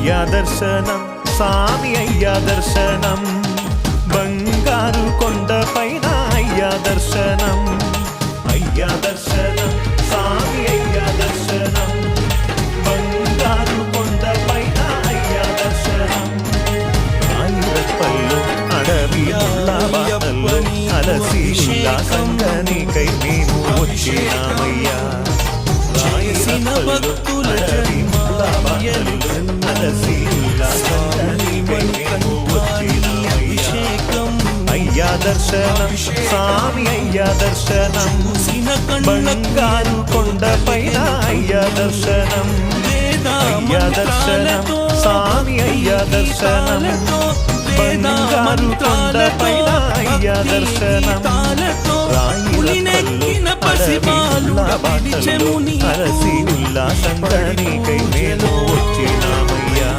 అయ్యా దర్శనం స్వామి అయ్యా దర్శనం బంగారు కొండపైన అయ్యా దర్శనం అయ్యా దర్శనం స్వామి అయ్యా దర్శనం బంగారు కొండపైన అయ్యా దర్శనం ఆయిరప్పల్లో అడవి బాటల్లో అలసి ఉల్లాసంగానికై మేము వచ్చినామయ్యా చేసిన భక్తుల అభిషేకం అయ్యా దర్శనం స్వామి అయ్యా దర్శనం బంగారు కొండపైన అయ్యా దర్శనం అయ్యా దర్శనం స్వామి అయ్యా దర్శనం బంగారు కొండపైన అయ్యా దర్శనం రాయినెక్కిన పసిబాలుడ పిలిచెము అరసి ఉల్లాసంగానికై మేము వచ్చినామయ్యా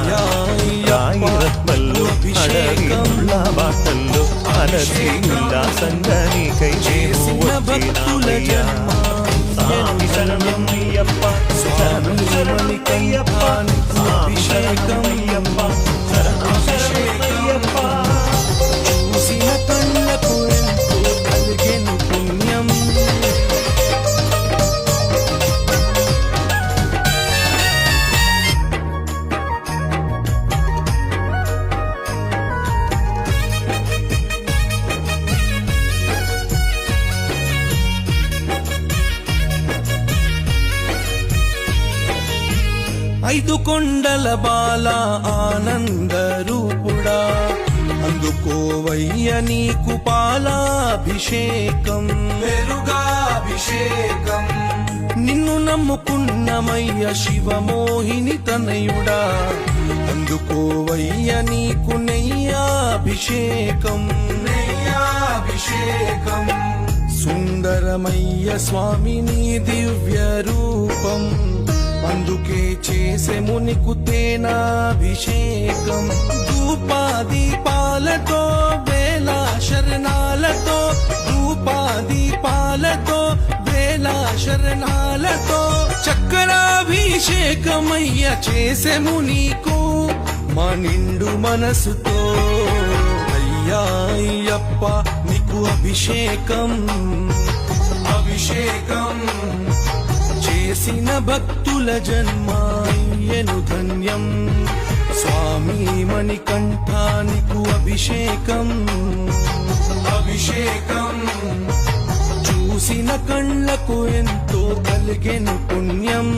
రాయిరత్మల్లో అడవి బాటల్లో అరసి ఉల్లాసంగానికై మేము వచ్చినామయ్యా స్వామి శరణం అయ్యప్ప శరణం శరణమయ్యప్ప స్వామి శరణం అయ్యప్ప శరణం శరణమయ్యప్ప చూసిన కళ్ళకు ఎంతో కలిగెను పుణ్యం ఐదు కొండల బాల ఆనంద రూపుడా అందుకోవయ్య నీకు పాలాభిషేకం పెరుగాభిషేకం నిన్ను నమ్ముకున్నమయ్య శివమోహిని తనయుడా అందుకోవయ్య నీకు నెయ్యాభిషేకం నెయ్యాభిషేకం సుందరమయ్య స్వామిని దివ్య రూపం అందుకే చేసెము నీకు తేనాభిషేకం ధూపాదీపాలతో వేల శరణాలతో ధూపాదీపాలతో వేల శరణాలతో చక్కరాభిషేకమయ్య చేసెము నీకు మా నిండు మనసుతో అయ్యా అయ్యప్ప నీకు అభిషేకం అభిషేకం చేసిన భక్తుల జన్మాయ్యను ధన్యం స్వామి మణికంఠానికు అభిషేకం అభిషేకం చూసిన కళ్ళకు ఎంతో కలిగెను పుణ్యం